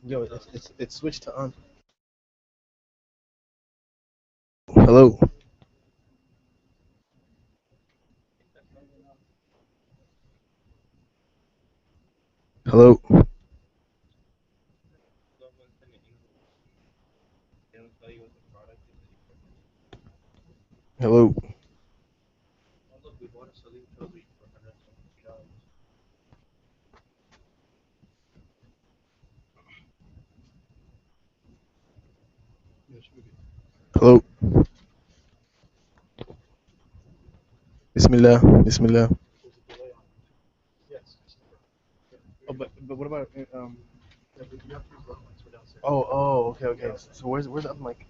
Yo, it's switched to on. Hello. Hello. Hello. Hello. Bismillah. Bismillah. Oh, but what about Oh, okay, okay. So where's the other mic?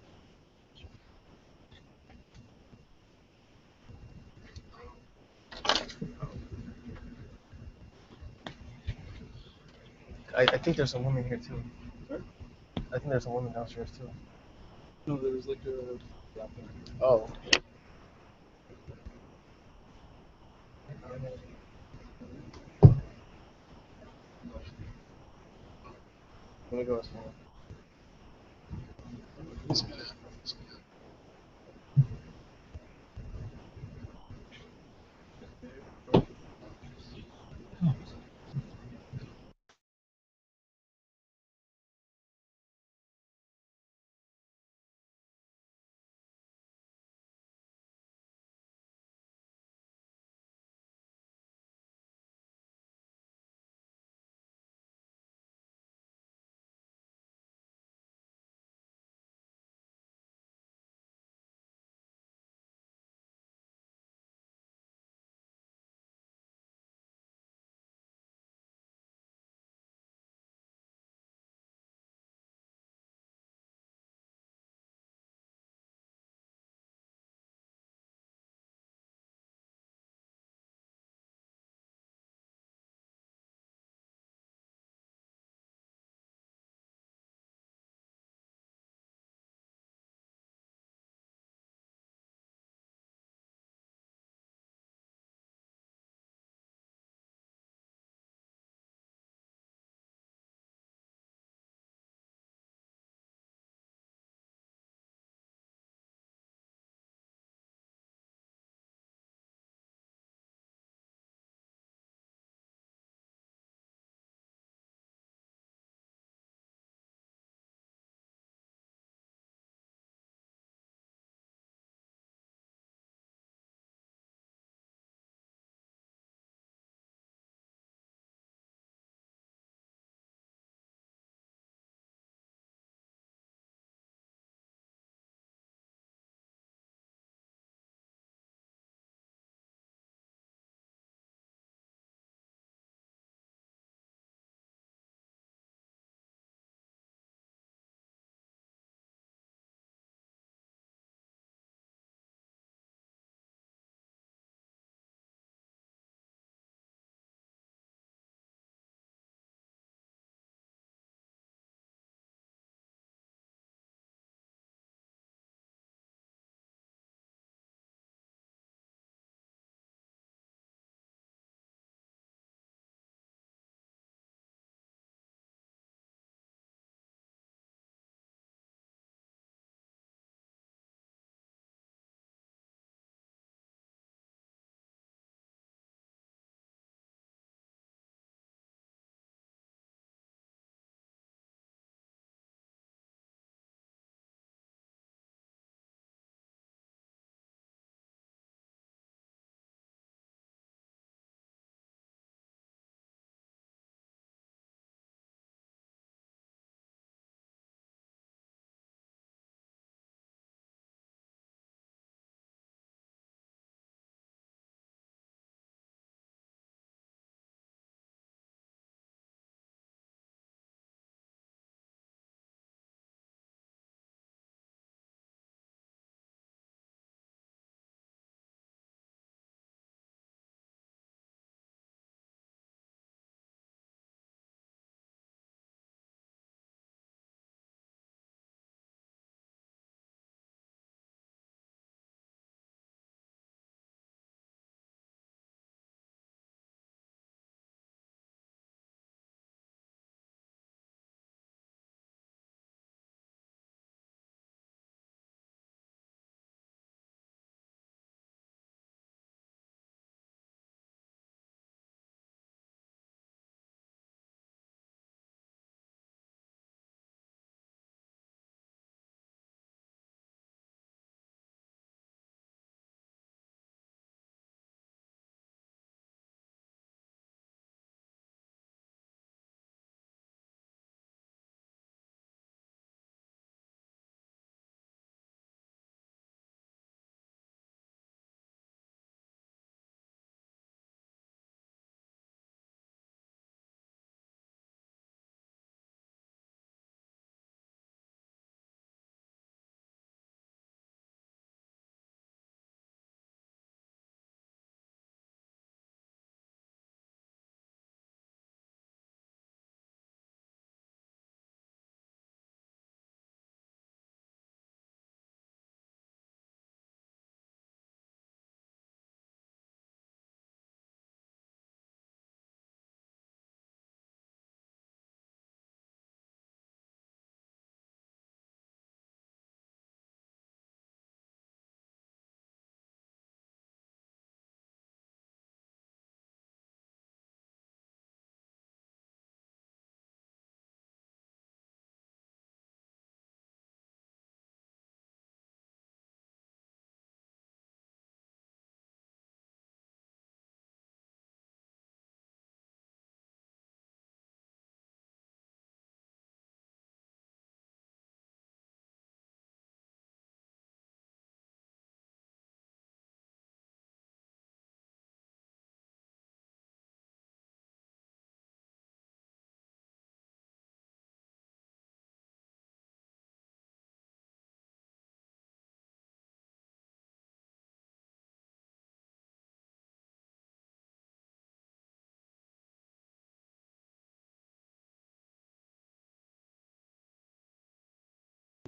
I think there's a woman here too. I think there's a woman downstairs too. Oh, let me go ask her.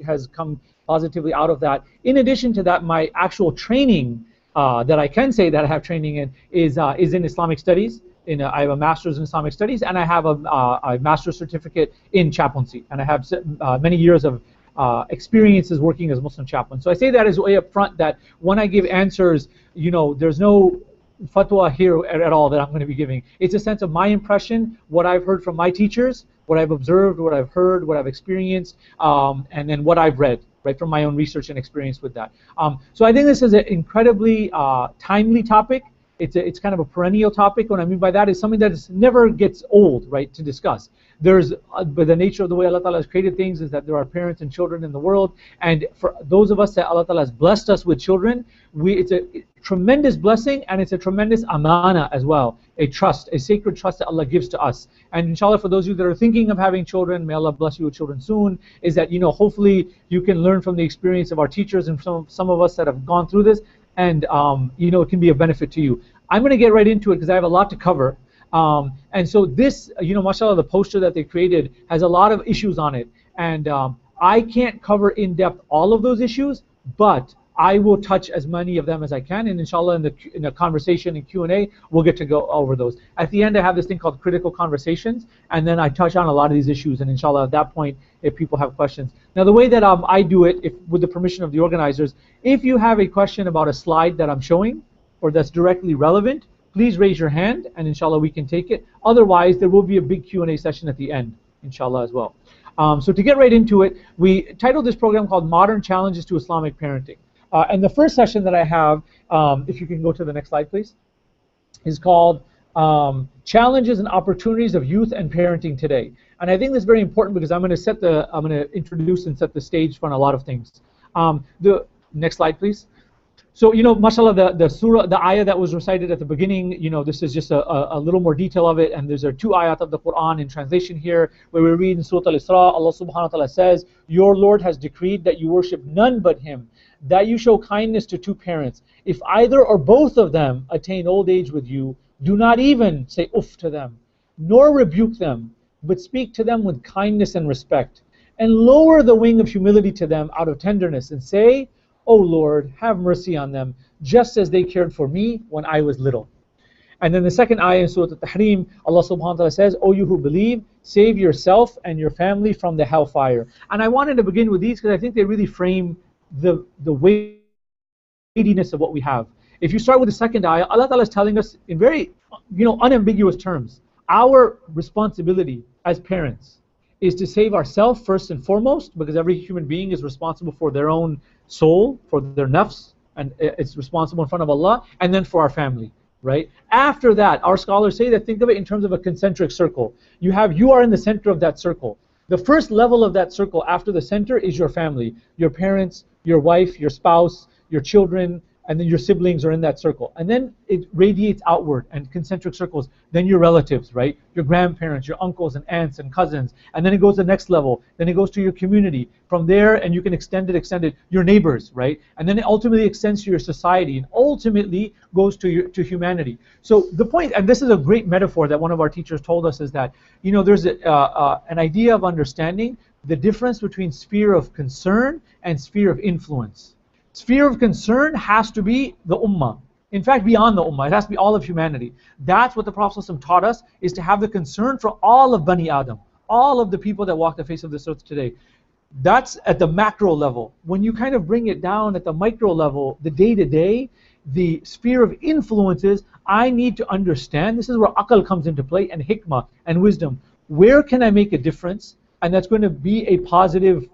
has come positively out of that. In addition to that, my actual training that I can say that I have training in is in Islamic studies. I have a master's in Islamic studies, and I have a master's certificate in chaplaincy, and I have many years of experiences working as Muslim chaplain. So I say that as way up front, that when I give answers, there's no fatwa here at all that I'm going to be giving. It's a sense of my impression, what I've heard from my teachers, what I've observed, what I've heard, what I've experienced, and then what I've read, right, from my own research and experience with that. So I think this is an incredibly timely topic. It's kind of a perennial topic. What I mean by that is something that never gets old, right, to discuss. There's, but the nature of the way Allah Ta'ala has created things is that there are parents and children in the world, and for those of us that Allah Ta'ala has blessed us with children, it's a tremendous blessing, and it's a tremendous amana as well, a trust, a sacred trust that Allah gives to us. And inshallah, for those of you that are thinking of having children, may Allah bless you with children soon, is that, hopefully you can learn from the experience of our teachers and some of us that have gone through this, and it can be a benefit to you. I'm going to get right into it because I have a lot to cover. And so this, mashallah, the poster that they created has a lot of issues on it. And I can't cover in depth all of those issues, but I will touch as many of them as I can. And inshallah, in the conversation and Q&A, we'll get to go over those. At the end, I have this thing called critical conversations, and then I touch on a lot of these issues. And inshallah, at that point, if people have questions. Now, the way that I do it, with the permission of the organizers, if you have a question about a slide that I'm showing, or that's directly relevant, please raise your hand, and inshallah we can take it. Otherwise, there will be a big Q&A session at the end, inshallah, as well. So to get right into it, we titled this program called Modern Challenges to Islamic Parenting. And the first session that I have, if you can go to the next slide, please, is called Challenges and Opportunities of Youth and Parenting Today. And I think this is very important because I'm going to introduce and set the stage for a lot of things. The next slide, please. So, mashallah, the surah, the ayah that was recited at the beginning, this is just a little more detail of it, and there's two ayat of the Quran in translation here, where we read in Surah Al-Isra, Allah subhanahu wa ta'ala says, "Your Lord has decreed that you worship none but Him, that you show kindness to two parents. If either or both of them attain old age with you, do not even say uff to them, nor rebuke them, but speak to them with kindness and respect, and lower the wing of humility to them out of tenderness, and say, O Lord, have mercy on them, just as they cared for me when I was little." And then the second ayah in Surah Al-Tahrim, Allah subhanahu wa ta'ala says, "O you who believe, save yourself and your family from the hellfire." And I wanted to begin with these because I think they really frame the weightiness of what we have. If you start with the second ayah, Allah Ta'ala is telling us in very unambiguous terms, our responsibility as parents is to save ourselves first and foremost, because every human being is responsible for their own soul, for their nafs, and it's responsible in front of Allah, and then for our family, right? After that, our scholars say that, think of it in terms of a concentric circle. You are in the center of that circle. The first level of that circle after the center is your family, your parents, your wife, your spouse, your children, and then your siblings are in that circle. And then it radiates outward and concentric circles. Then your relatives, right? Your grandparents, your uncles and aunts and cousins. And then it goes to the next level. Then it goes to your community. From there, and you can extend it, your neighbors, right? And then it ultimately extends to your society and ultimately goes to humanity. So the point, and this is a great metaphor that one of our teachers told us, is that, there's an idea of understanding the difference between sphere of concern and sphere of influence. Sphere of concern has to be the ummah. In fact, beyond the ummah, it has to be all of humanity. That's what the Prophet ﷺ taught us, is to have the concern for all of Bani Adam, all of the people that walk the face of this earth today. That's at the macro level. When you kind of bring it down at the micro level, the day-to-day, the sphere of influences, I need to understand, this is where aql comes into play, and hikmah, and wisdom. Where can I make a difference? And that's going to be a positive,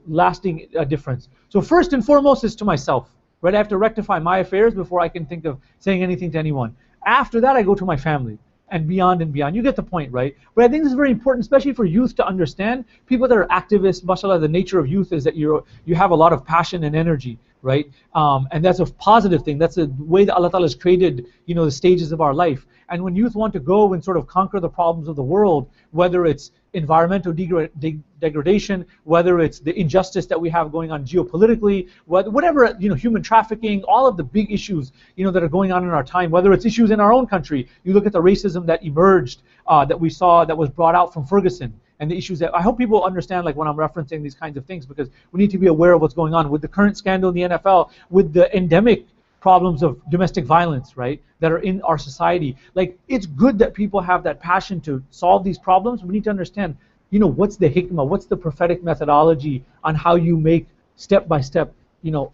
lasting difference. So first and foremost is to myself, right? I have to rectify my affairs before I can think of saying anything to anyone. After that, I go to my family, and beyond and beyond. You get the point, right? But I think this is very important, especially for youth to understand. People that are activists, mashallah, the nature of youth is that you have a lot of passion and energy, right? And that's a positive thing. That's the way that Allah Ta'ala has created, the stages of our life. And when youth want to go and sort of conquer the problems of the world, whether it's environmental degradation, whether it's the injustice that we have going on geopolitically, whatever, human trafficking, all of the big issues, that are going on in our time, whether it's issues in our own country. You look at the racism that emerged, that we saw, that was brought out from Ferguson, and the issues that I hope people understand, like when I'm referencing these kinds of things, because we need to be aware of what's going on with the current scandal in the NFL, with the endemic problems of domestic violence, right, that are in our society. Like, it's good that people have that passion to solve these problems. We need to understand, you know, what's the hikmah, what's the prophetic methodology on how you make step by step, you know,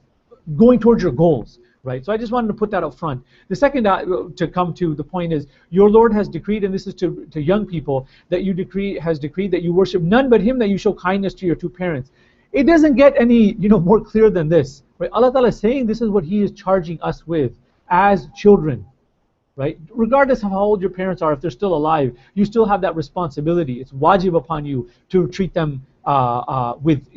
going towards your goals, right? So I just wanted to put that up front. The second to come to the point is, your Lord has decreed, and this is to young people, that has decreed that you worship none but Him, that you show kindness to your two parents. It doesn't get any, you know, more clear than this, right? Allah Ta'ala is saying this is what He is charging us with as children, right? Regardless of how old your parents are, if they're still alive, you still have that responsibility. It's wajib upon you to treat them with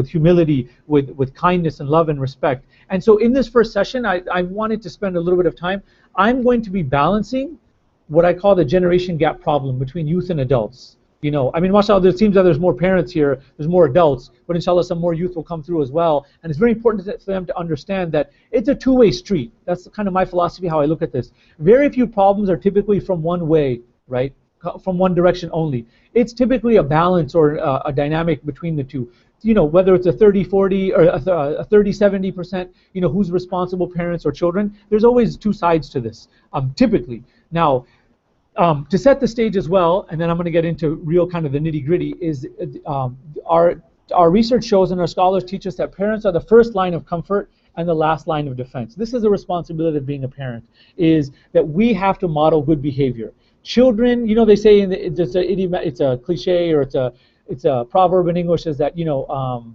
humility, with kindness and love and respect. And so in this first session, I wanted to spend a little bit of time. I'm going to be balancing what I call the generation gap problem between youth and adults. You know, I mean, mashallah, it seems that there's more parents here, there's more adults, but inshallah some more youth will come through as well. And it's very important for them to understand that it's a two-way street. That's kind of my philosophy, how I look at this. Very few problems are typically from one way, right? From one direction only. It's typically a balance or a dynamic between the two. You know, whether it's a 30-40 or a 30-70%, you know, who's responsible, parents or children, there's always two sides to this, typically. Now, to set the stage as well, and then I'm going to get into real kind of the nitty-gritty, is our research shows and our scholars teach us that parents are the first line of comfort and the last line of defense. This is a responsibility of being a parent, is that we have to model good behavior. Children, you know, they say it's a cliche, or it's a proverb in English, is that, you know,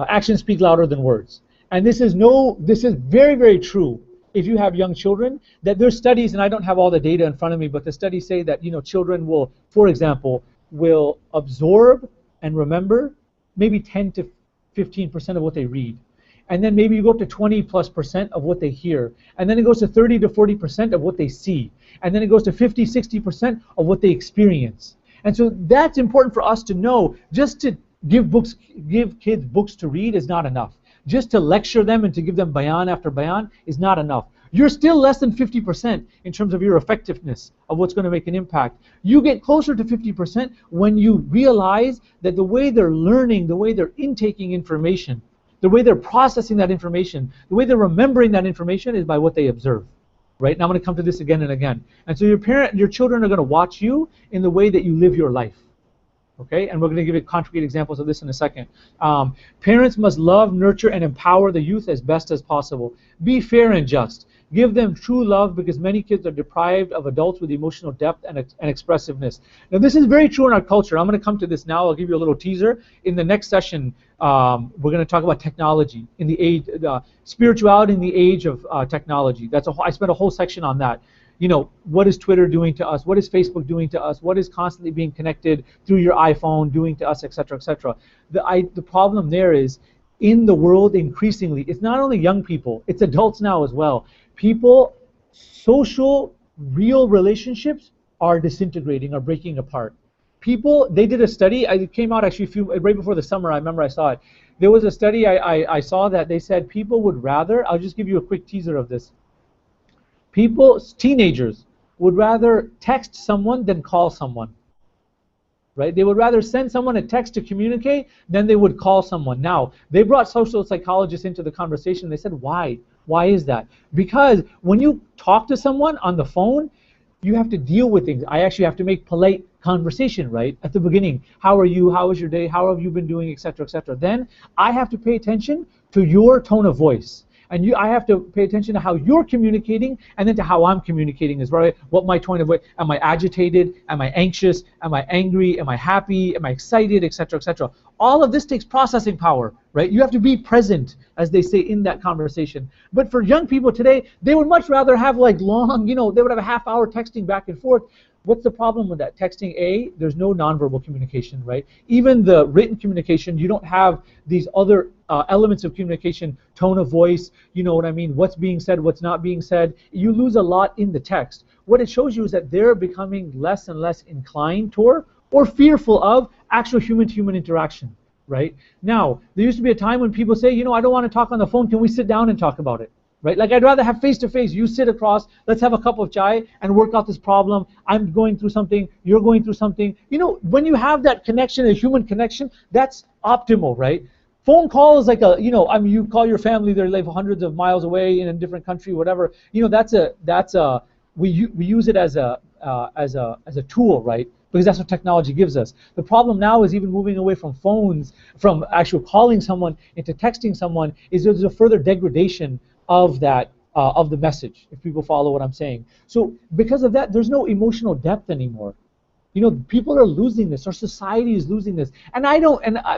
actions speak louder than words. And this is very, very true. If you have young children, that there's studies, and I don't have all the data in front of me, but the studies say that, you know, children will, for example, will absorb and remember maybe 10 to 15% of what they read. And then maybe you go up to 20+% of what they hear. And then it goes to 30 to 40% of what they see. And then it goes to 50, 60% of what they experience. And so that's important for us to know. Just to give kids books to read is not enough. Just to lecture them and to give them bayan after bayan is not enough. You're still less than 50% in terms of your effectiveness of what's going to make an impact. You get closer to 50% when you realize that the way they're learning, the way they're intaking information, the way they're processing that information, the way they're remembering that information is by what they observe. Right? And I'm going to come to this again and again. And so your children are going to watch you in the way that you live your life. Okay, and we're going to give you concrete examples of this in a second. Parents must love, nurture, and empower the youth as best as possible. Be fair and just. Give them true love, because many kids are deprived of adults with emotional depth and expressiveness. Now, this is very true in our culture. I'm going to come to this now. I'll give you a little teaser. In the next session, we're going to talk about technology in the age, spirituality in the age of technology. I spent a whole section on that. You know, what is Twitter doing to us? What is Facebook doing to us? What is constantly being connected through your iPhone doing to us, etc., etc. The problem there is, in the world increasingly, it's not only young people, it's adults now as well. Social, real relationships are disintegrating, are breaking apart. They did a study, it came out actually right before the summer, I remember I saw it. There was a study I saw that they said people would rather, I'll just give you a quick teaser of this. Teenagers would rather text someone than call someone, right? They would rather send someone a text to communicate than they would call someone. Now, they brought social psychologists into the conversation. They said, why? Why is that? Because when you talk to someone on the phone, you have to deal with things. I actually have to make polite conversation, right? At the beginning, how are you? How was your day? How have you been doing, etc., etc. Then I have to pay attention to your tone of voice. And I have to pay attention to how you're communicating, and then to how I'm communicating as well. What my tone of voice, am I agitated? Am I anxious? Am I angry? Am I happy? Am I excited? Etc., etc. All of this takes processing power, right? You have to be present, as they say, in that conversation. But for young people today, they would much rather have like long, they would have a half-hour texting back and forth. What's the problem with that? Texting, there's no nonverbal communication, right? Even the written communication, you don't have these other elements of communication, tone of voice, you know what I mean, what's being said, what's not being said. You lose a lot in the text. What it shows you is that they're becoming less and less inclined toward or fearful of actual human-to-human interaction, right? Now, there used to be a time when people say, I don't want to talk on the phone, can we sit down and talk about it? right? Like I'd rather have face to face. You sit across, let's have a cup of chai and work out this problem. I'm going through something, you're going through something. You know, when you have that connection, a human connection, that's optimal, right? Phone call is like a, you know, I mean, you call your family, they're like hundreds of miles away in a different country, whatever. You know, we use it as a tool, right? Because that's what technology gives us. The problem now is even moving away from phones, from actual calling someone into texting someone, is there's a further degradation of that, of the message, if people follow what I'm saying. So because of that, there's no emotional depth anymore. You know, people are losing this. Our society is losing this. And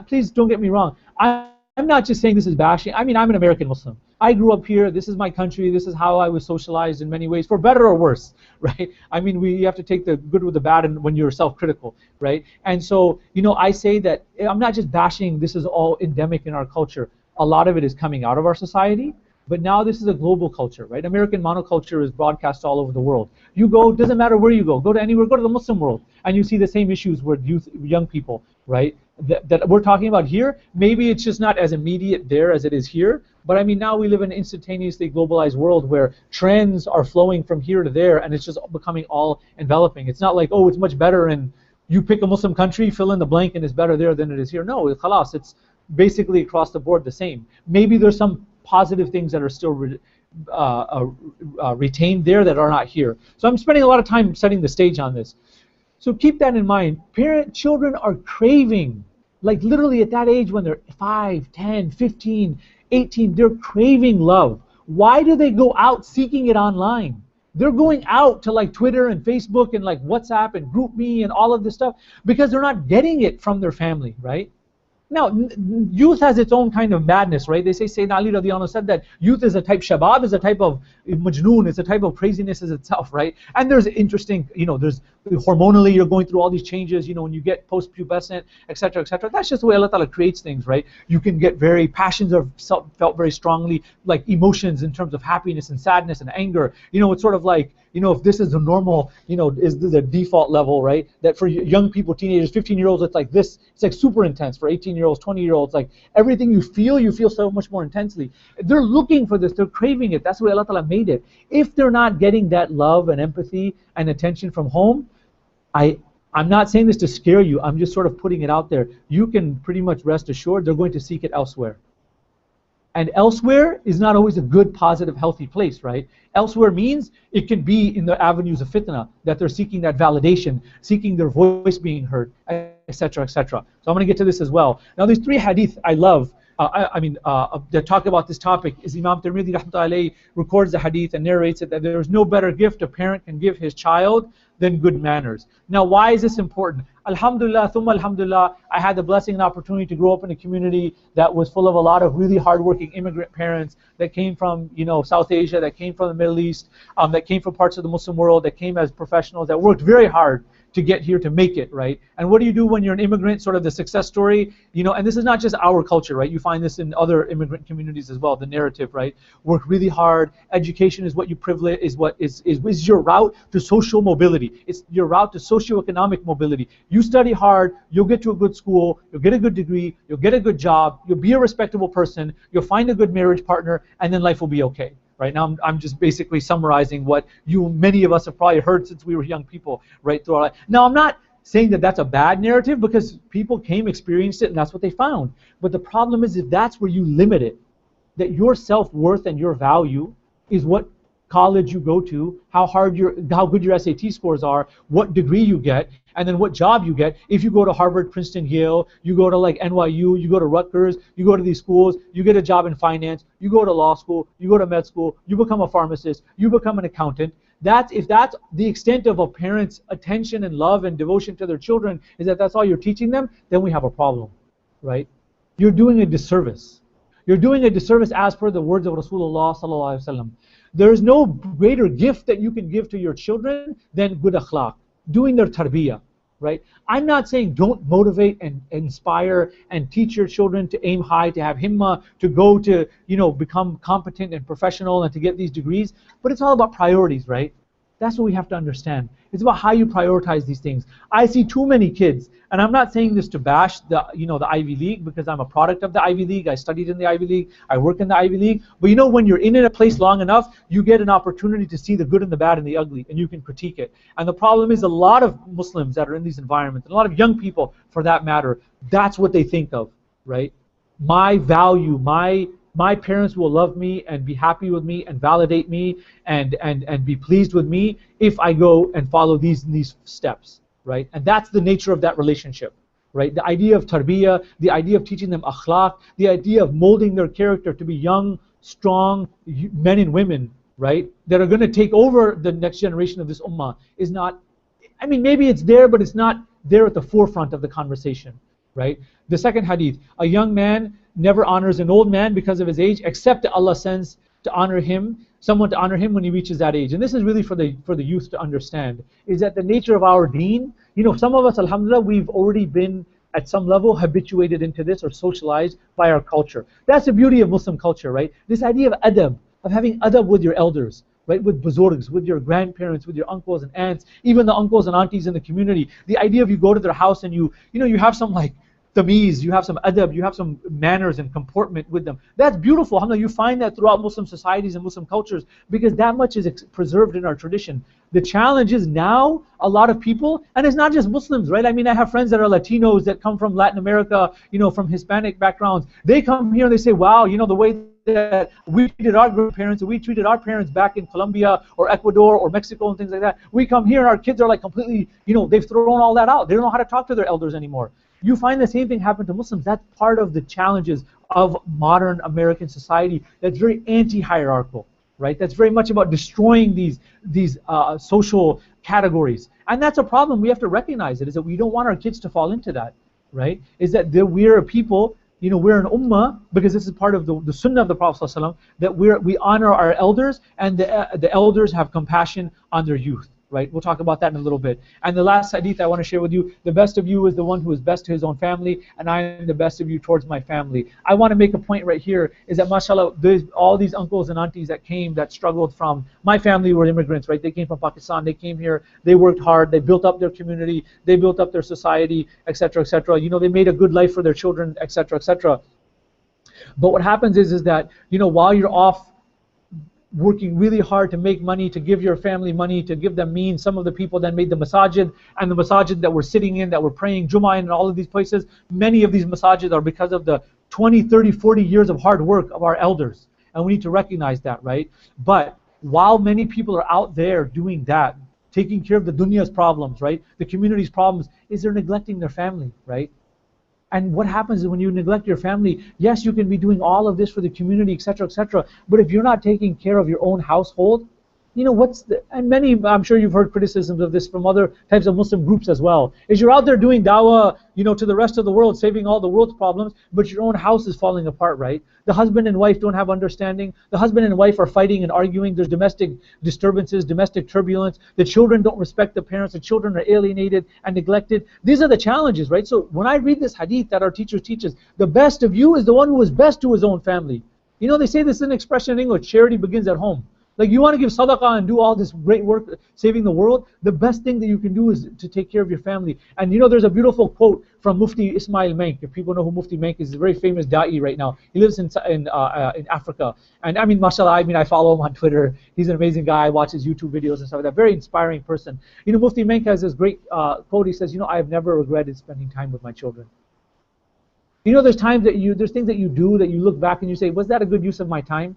please don't get me wrong. I'm not just saying this is bashing. I mean, I'm an American Muslim. I grew up here. This is my country. This is how I was socialized in many ways, for better or worse, right? I mean, you have to take the good with the bad and when you're self-critical, right? And so, you know, I say that I'm not just bashing this is all endemic in our culture. A lot of it is coming out of our society. But now this is a global culture, right? American monoculture is broadcast all over the world. You go, doesn't matter where you go to anywhere, go to the Muslim world, and you see the same issues with young people, right? That we're talking about here. Maybe it's just not as immediate there as it is here, but I mean, now we live in an instantaneously globalized world where trends are flowing from here to there, and it's just becoming all enveloping. It's not like, oh, it's much better and you pick a Muslim country, fill in the blank, and it's better there than it is here. No, khalas, it's basically across the board the same. Maybe there's some positive things that are still retained there that are not here. So I'm spending a lot of time setting the stage on this. So keep that in mind. Children are craving, like literally at that age when they're 5, 10, 15, 18, they're craving love. Why do they go out seeking it online? They're going out to like Twitter and Facebook and like WhatsApp and GroupMe and all of this stuff because they're not getting it from their family, right? Now, youth has its own kind of madness, right? They say Sayyidina Ali radiallahu anhu said that youth is a type, shabab is a type of majnoon, it's a type of craziness as itself, right? And there's interesting, you know, there's hormonally you're going through all these changes, you know, when you get post-pubescent, etc., etc. That's just the way Allah Ta'ala creates things, right? You can get passions are felt very strongly, like emotions in terms of happiness and sadness and anger. You know, it's sort of like, you know, if this is the normal, you know, is the default level, right? That for young people, teenagers, 15-year-olds, it's like this, it's like super intense. For 18-year-olds, 20-year-olds, like everything you feel so much more intensely. They're looking for this, they're craving it. That's the way Allah Ta'ala made it. If they're not getting that love and empathy and attention from home, I'm not saying this to scare you, I'm just sort of putting it out there. You can pretty much rest assured they're going to seek it elsewhere. And elsewhere is not always a good, positive, healthy place, right? Elsewhere means it can be in the avenues of fitna, that they're seeking that validation, seeking their voice being heard, etc., etc. So I'm going to get to this as well. Now, these 3 hadith I love, that talk about this topic is Imam Tirmidhi rahmatullahi alayhi records the hadith and narrates it that there is no better gift a parent can give his child than good manners. Now, why is this important? Alhamdulillah, thumma alhamdulillah, I had the blessing and opportunity to grow up in a community that was full of a lot of really hardworking immigrant parents that came from, you know, South Asia, that came from the Middle East, that came from parts of the Muslim world, that came as professionals, that worked very hard to get here, to make it, right? And what do you do when you're an immigrant, sort of the success story, you know, and this is not just our culture, right? You find this in other immigrant communities as well, the narrative, right? Work really hard, education is what you privilege, is your route to social mobility. It's your route to socioeconomic mobility. You study hard, you'll get to a good school, you'll get a good degree, you'll get a good job, you'll be a respectable person, you'll find a good marriage partner, and then life will be okay. Right now, I'm just basically summarizing what many of us have probably heard since we were young people, right through our life. Now, I'm not saying that that's a bad narrative because people came, experienced it, and that's what they found. But the problem is if that's where you limit it, that your self-worth and your value is what college you go to, how good your SAT scores are, what degree you get, and then what job you get. If you go to Harvard, Princeton, Yale, you go to like NYU, you go to Rutgers, you go to these schools, you get a job in finance, you go to law school, you go to med school, you become a pharmacist, you become an accountant. If that's the extent of a parent's attention and love and devotion to their children, is that's all you're teaching them, then we have a problem, right? You're doing a disservice. You're doing a disservice as per the words of Rasulullah sallallahu alaihi wasallam. There is no greater gift that you can give to your children than good akhlaq, doing their tarbiyah, right? I'm not saying don't motivate and inspire and teach your children to aim high, to have himmah, to go to, you know, become competent and professional and to get these degrees, but it's all about priorities, right? That's what we have to understand. It's about how you prioritize these things. I see too many kids, and I'm not saying this to bash the Ivy League, because I'm a product of the Ivy League. I studied in the Ivy League. I work in the Ivy League. But when you're in a place long enough, you get an opportunity to see the good and the bad and the ugly, and you can critique it. And the problem is, a lot of Muslims that are in these environments, and a lot of young people for that matter, that's what they think of, right? My value, my parents will love me and be happy with me and validate me and be pleased with me if I go and follow these steps, right? And that's the nature of that relationship, right? The idea of tarbiyah, the idea of teaching them akhlaq, the idea of molding their character to be young, strong men and women, right? That are going to take over the next generation of this ummah is not, maybe it's there, but it's not there at the forefront of the conversation, right? The second hadith, a young man never honors an old man because of his age, except that Allah sends to honor him, someone to honor him when he reaches that age. And this is really for the youth to understand, is that the nature of our deen, some of us, alhamdulillah, we've already been at some level habituated into this or socialized by our culture. That's the beauty of Muslim culture, right? This idea of adab, of having adab with your elders, right? With buzurgs, with your grandparents, with your uncles and aunts, even the uncles and aunties in the community. The idea of you go to their house and you have some tamiz, you have some adab, you have some manners and comportment with them. That's beautiful. Alhamdulillah, you find that throughout Muslim societies and Muslim cultures, because that much is preserved in our tradition. The challenge is now a lot of people, and it's not just Muslims, right? I have friends that are Latinos that come from Latin America, from Hispanic backgrounds. They come here and they say, wow, the way that we treated our grandparents, and we treated our parents back in Colombia or Ecuador or Mexico and things like that. We come here and our kids are completely, they've thrown all that out. They don't know how to talk to their elders anymore. You find the same thing happen to Muslims. That's part of the challenges of modern American society that's very anti-hierarchical, right? That's very much about destroying these social categories. And that's a problem. We have to recognize it, is that we don't want our kids to fall into that, right? Is that we're a people, we're an ummah, because this is part of the sunnah of the Prophet ﷺ, that we honor our elders, and the elders have compassion on their youth. Right? We'll talk about that in a little bit. And the last hadith I want to share with you, the best of you is the one who is best to his own family, and I am the best of you towards my family. I want to make a point right here, is that mashallah, all these uncles and aunties that came, that struggled from, my family were immigrants, right? They came from Pakistan, they came here, they worked hard, they built up their community, they built up their society, etc., etc. They made a good life for their children, etc., etc. But what happens is that, while you're off working really hard to make money, to give your family money, to give them means, some of the people that made the masajid, and the masajid that we're sitting in, that we're praying Jummah in, and all of these places, many of these masajid are because of the 20, 30, 40 years of hard work of our elders. And we need to recognize that, right? But while many people are out there doing that, taking care of the dunya's problems, right? The community's problems, is they're neglecting their family, right? And what happens is when you neglect your family, yes, you can be doing all of this for the community, etc., etc. But if you're not taking care of your own household, and many, I'm sure you've heard criticisms of this from other types of Muslim groups as well, is you're out there doing dawah, to the rest of the world, saving all the world's problems, but your own house is falling apart, right? The husband and wife don't have understanding. The husband and wife are fighting and arguing. There's domestic disturbances, domestic turbulence. The children don't respect the parents. The children are alienated and neglected. These are the challenges, right? So when I read this hadith that our teacher teaches, the best of you is the one who is best to his own family. They say this is an expression in English, charity begins at home. You want to give sadaqah and do all this great work saving the world, the best thing that you can do is to take care of your family. And there's a beautiful quote from Mufti Ismail Menk. If people know who Mufti Menk is, he's a very famous da'i right now. He lives in Africa. And mashallah, I follow him on Twitter. He's an amazing guy. I watch his YouTube videos and stuff like that. Very inspiring person. Mufti Menk has this great quote. He says, I have never regretted spending time with my children. There's times that there's things that you do that you look back and you say, was that a good use of my time?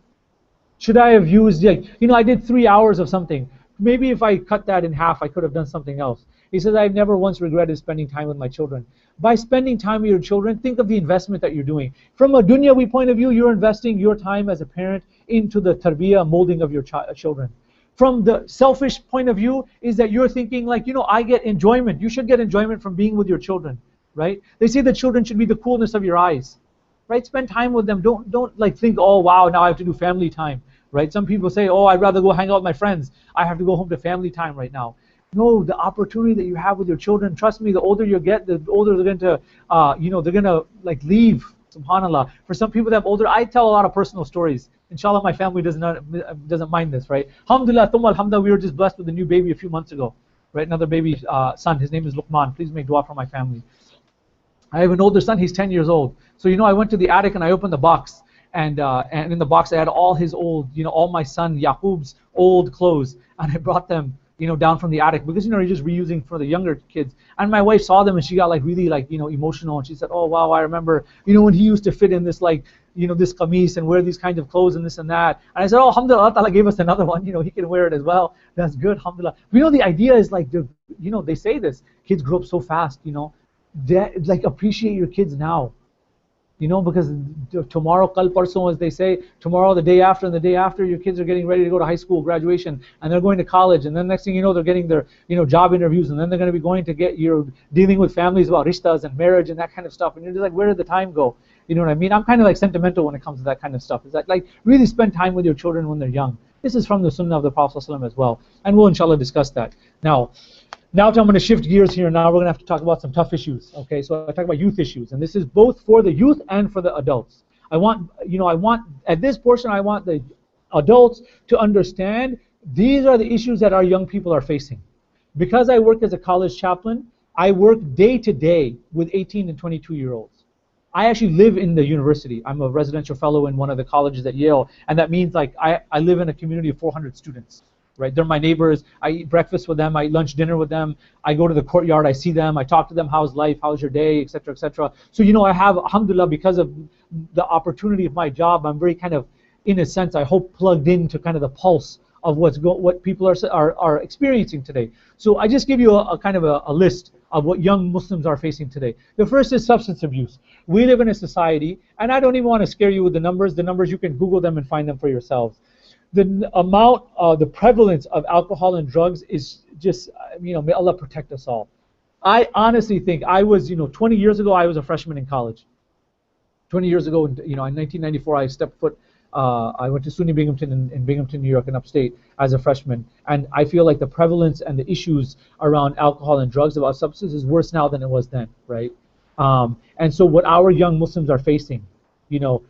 Should I have used, I did 3 hours of something. Maybe if I cut that in half, I could have done something else. He says, I've never once regretted spending time with my children. By spending time with your children, think of the investment that you're doing. From a dunyawi point of view, you're investing your time as a parent into the tarbiyah, molding of your children. From the selfish point of view, is that you're thinking I get enjoyment. You should get enjoyment from being with your children, right? They say the children should be the coolness of your eyes, right? Spend time with them. Don't think, oh wow, now I have to do family time. Right? Some people say, oh, I'd rather go hang out with my friends. I have to go home to family time right now. No, the opportunity that you have with your children, trust me, the older you get, the older they're going to, they're going to leave SubhanAllah. For some people that have older, I tell a lot of personal stories. Inshallah, my family doesn't mind this, right? Alhamdulillah, thumma alhamdulillah, we were just blessed with a new baby a few months ago, right? Another baby son. His name is Luqman. Please make dua for my family. I have an older son, he's 10 years old. So, I went to the attic and I opened the box. And in the box I had all his old, all my son Yaqub's old clothes. And I brought them, down from the attic because, you're just reusing for the younger kids. And my wife saw them and she got really emotional. And she said, oh, wow, I remember, when he used to fit in this this qameez and wear these kinds of clothes and this and that. And I said, oh, alhamdulillah, Allah Ta'ala gave us another one. He can wear it as well. That's good, alhamdulillah. The idea is they say this, kids grow up so fast, appreciate your kids now, because tomorrow, kal parson, as they say, tomorrow, the day after, and the day after, your kids are getting ready to go to high school graduation, and they're going to college, and then next thing you know, they're getting their, job interviews, and then they're going to be going to get, dealing with families about rishtas and marriage and that kind of stuff, and you're just like, where did the time go? You know what I mean? I'm kind of sentimental when it comes to that kind of stuff. Is that really spend time with your children when they're young. This is from the Sunnah of the Prophet ﷺ as well, and we'll inshallah discuss that. Now I'm going to shift gears here. Now we're going to have to talk about some tough issues. Okay, so I talk about youth issues, and this is both for the youth and for the adults. I want at this portion, I want the adults to understand these are the issues that our young people are facing. Because I work as a college chaplain, I work day to day with 18 and 22-year-olds. I actually live in the university. I'm a residential fellow in one of the colleges at Yale, and that means I live in a community of 400 students. Right? They're my neighbors. I eat breakfast with them. I eat lunch, dinner with them. I go to the courtyard. I see them. I talk to them. How's life? How's your day? Etc. Etc. So I have, alhamdulillah, because of the opportunity of my job, I'm very kind of, in a sense, I hope plugged into kind of the pulse of what people are experiencing today. So I just give you a kind of a list of what young Muslims are facing today. The first is substance abuse. We live in a society, and I don't even want to scare you with the numbers. The numbers, you can Google them and find them for yourselves. The amount, the prevalence of alcohol and drugs is just, may Allah protect us all. I honestly think I was, 20 years ago, I was a freshman in college. 20 years ago, in 1994, I stepped foot, I went to SUNY Binghamton in Binghamton, New York, and upstate as a freshman. And I feel like the prevalence and the issues around alcohol and drugs, about substances, is worse now than it was then, right? And so what our young Muslims are facing,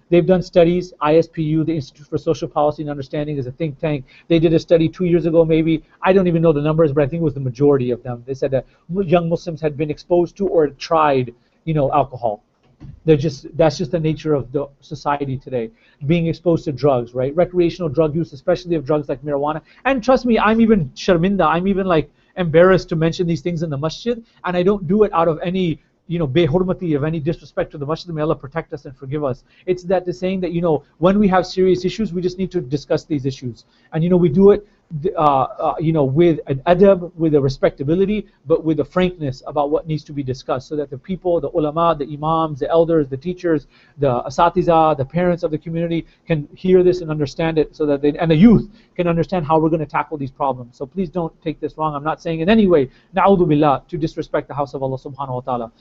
they've done studies. ISPU, the Institute for Social Policy and Understanding, is a think tank. They did a study 2 years ago, maybe. I don't even know the numbers, but I think it was the majority of them. They said that young Muslims had been exposed to or tried, alcohol. That's just the nature of the society today. Being exposed to drugs, right? Recreational drug use, especially of drugs like marijuana. And trust me, I'm even sharminda. I'm even embarrassed to mention these things in the masjid, and I don't do it out of any behurmati, of any disrespect to the masjid. May Allah protect us and forgive us. It's that the saying that, when we have serious issues, we just need to discuss these issues. And, we do it, with an adab, with a respectability, but with a frankness about what needs to be discussed, so that the people, the ulama, the imams, the elders, the teachers, the asatiza, the parents of the community can hear this and understand it, so that and the youth can understand how we're going to tackle these problems. So please don't take this wrong. I'm not saying in any way, na'udhu billah, to disrespect the house of Allah subhanahu wa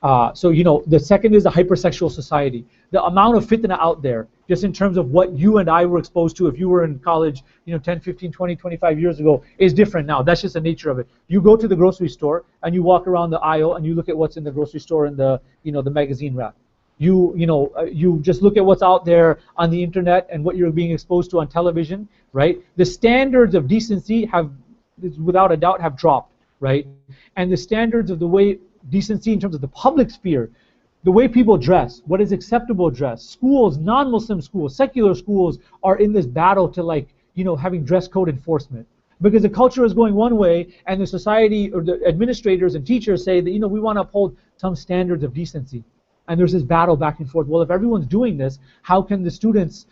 ta'ala. So the second is a hypersexual society. The amount of fitna out there, just in terms of what you and I were exposed to if you were in college 10, 15, 20, 25 years ago, is different now. That's just the nature of it. You go to the grocery store and you walk around the aisle and you look at what's in the grocery store in the the magazine rack. You just look at what's out there on the internet and what you're being exposed to on television, right? The standards of decency have, without a doubt, have dropped, right? And the standards of the way decency in terms of the public sphere, the way people dress, what is acceptable dress, schools, non-Muslim schools, secular schools are in this battle to having dress code enforcement. Because the culture is going one way, and the society or the administrators and teachers say that we want to uphold some standards of decency. And there's this battle back and forth. Well, if everyone's doing this, how can the students,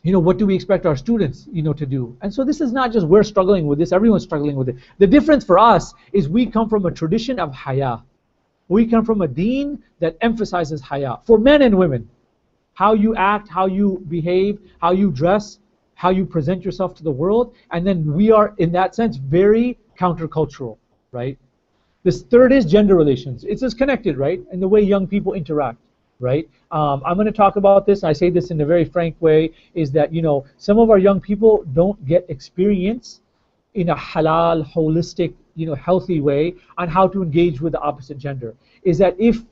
what do we expect our students, to do? And so this is not just we're struggling with this, everyone's struggling with it. The difference for us is we come from a tradition of haya. We come from a deen that emphasizes haya for men and women. How you act, how you behave, how you dress, how you present yourself to the world. And then we are, in that sense, very countercultural, right? This third is gender relations. It's just connected, right? And the way young people interact, right? I'm going to talk about this. I say this in a very frank way, is that, some of our young people don't get experience in a halal, holistic, healthy way on how to engage with the opposite gender. Is that if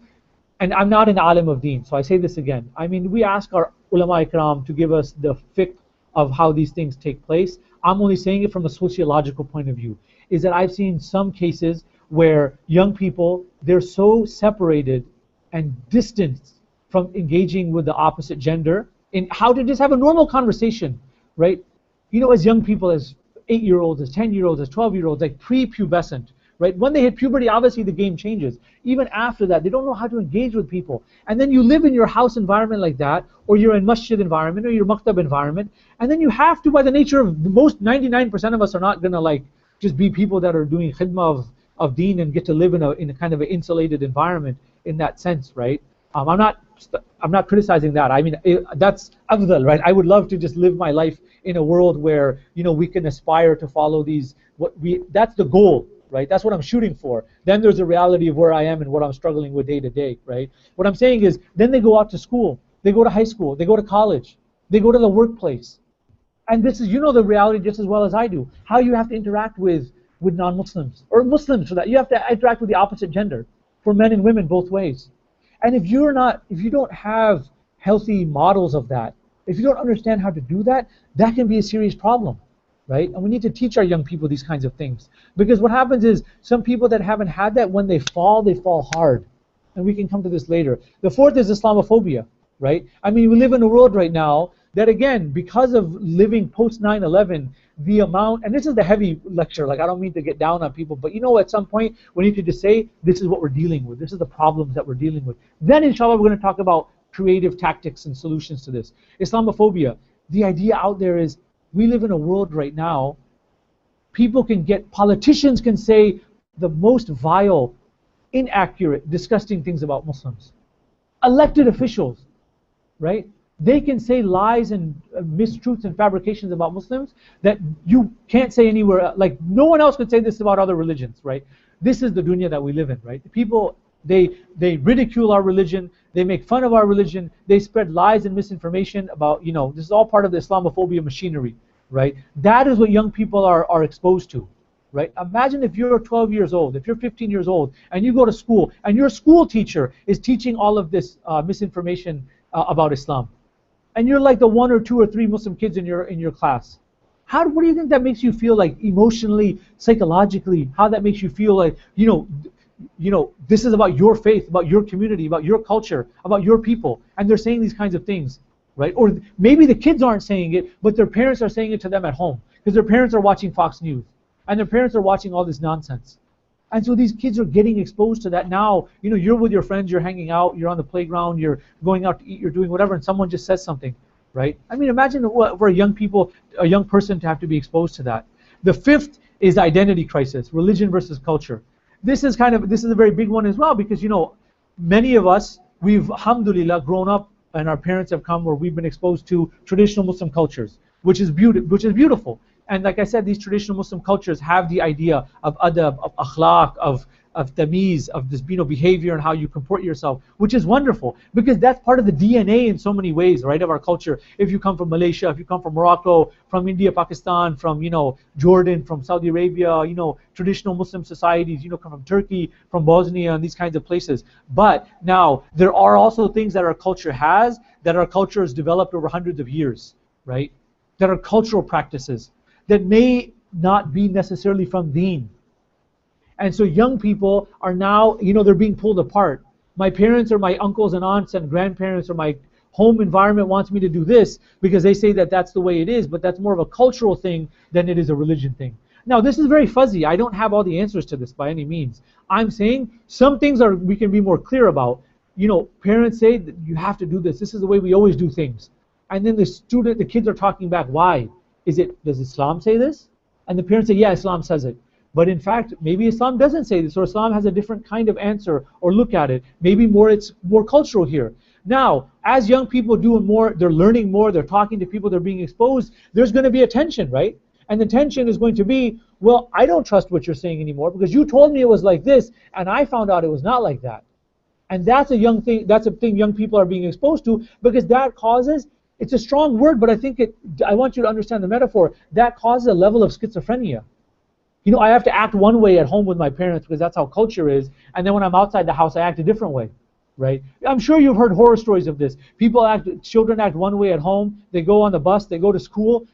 and I'm not an alim of deen, so I say this again. I mean, we ask our ulama ikram to give us the fiqh of how these things take place. I'm only saying it from a sociological point of view. Is that I've seen some cases where young people, they're so separated and distanced from engaging with the opposite gender in how to just have a normal conversation, right? You know, as young people, as 8-year-olds, as 10-year-olds, as 12-year-olds, like pre-pubescent, right? When they hit puberty, obviously the game changes. Even after that, they don't know how to engage with people. And then you live in your house environment like that, or you're in masjid environment, or your maktab environment, and then you have to, by the nature of most 99% of us are not gonna like just be people that are doing khidmah of deen and get to live in a kind of an insulated environment in that sense, right? I'm not criticizing that. I mean, that's afdal, right? I would love to just live my life in a world where, you know, we can aspire to follow these, that's the goal, right? That's what I'm shooting for. Then there's the reality of where I am and what I'm struggling with day to day, right? What I'm saying is, then they go out to school, they go to high school, they go to college, they go to the workplace. And this is, you know, the reality just as well as I do, how you have to interact with non-Muslims, or Muslims for that. You have to interact with the opposite gender, for men and women both ways. And if you don't have healthy models of that, if you don't understand how to do that, that can be a serious problem, right? And we need to teach our young people these kinds of things. Because what happens is, some people that haven't had that, when they fall hard. And we can come to this later. The fourth is Islamophobia, right? I mean, we live in a world right now that, again, because of living post 9/11, the amount, and this is the heavy lecture, like I don't mean to get down on people, but you know, at some point we need to just say, this is what we're dealing with, this is the problems that we're dealing with. Then inshallah we're going to talk about creative tactics and solutions to this. Islamophobia, the idea out there is, we live in a world right now, politicians can say the most vile, inaccurate, disgusting things about Muslims. Elected officials, right? They can say lies and mistruths and fabrications about Muslims that you can't say anywhere. Like, no one else could say this about other religions, right? This is the dunya that we live in, right? People, they ridicule our religion, they make fun of our religion, they spread lies and misinformation about, you know, this is all part of the Islamophobia machinery, right? That is what young people are exposed to, right? Imagine if you're 12 years old, if you're 15 years old, and you go to school, and your school teacher is teaching all of this misinformation about Islam. And you're like the 1 or 2 or 3 Muslim kids in your class. What do you think that makes you feel, like, emotionally, psychologically? How that makes you feel like, you know, this is about your faith, about your community, about your culture, about your people, and they're saying these kinds of things, right? Or maybe the kids aren't saying it, but their parents are saying it to them at home, because their parents are watching Fox News, and their parents are watching all this nonsense. And so these kids are getting exposed to that now. You know, you're with your friends, you're hanging out, you're on the playground, you're going out to eat, you're doing whatever, and someone just says something, right? I mean, imagine for a young person to have to be exposed to that. The fifth is identity crisis, religion versus culture. This is a very big one as well, because, you know, many of us, we've, alhamdulillah, grown up, and our parents have come where we've been exposed to traditional Muslim cultures, which is beautiful. And like I said, these traditional Muslim cultures have the idea of adab, of akhlaq, of tamiz, of this, you know, behavior and how you comport yourself, which is wonderful, because that's part of the DNA in so many ways, right, of our culture. If you come from Malaysia, if you come from Morocco, from India, Pakistan, from, you know, Jordan, from Saudi Arabia, you know, traditional Muslim societies, you know, come from Turkey, from Bosnia, and these kinds of places. But now, there are also things that our culture has developed over hundreds of years, right, that are cultural practices that may not be necessarily from deen. And so young people are now, you know, they're being pulled apart. My parents or my uncles and aunts and grandparents or my home environment wants me to do this because they say that that's the way it is, but that's more of a cultural thing than it is a religion thing. Now, this is very fuzzy. I don't have all the answers to this by any means. I'm saying some things we can be more clear about. You know, parents say that you have to do this. This is the way we always do things. And then the kids are talking back, why? Does Islam say this? And the parents say, yeah, Islam says it. But in fact, maybe Islam doesn't say this, or Islam has a different kind of answer or look at it. Maybe it's more cultural here. Now, as young people do more, they're learning more, they're talking to people, they're being exposed, there's going to be a tension, right? And the tension is going to be, well, I don't trust what you're saying anymore because you told me it was like this, and I found out it was not like that. And that's a thing young people are being exposed to, because that causes, it's a strong word, but I want you to understand the metaphor, that causes a level of schizophrenia. You know, I have to act one way at home with my parents because that's how culture is, and then when I'm outside the house, I act a different way. right? I'm sure you've heard horror stories of this. Children act one way at home. They go on the bus, they go to school.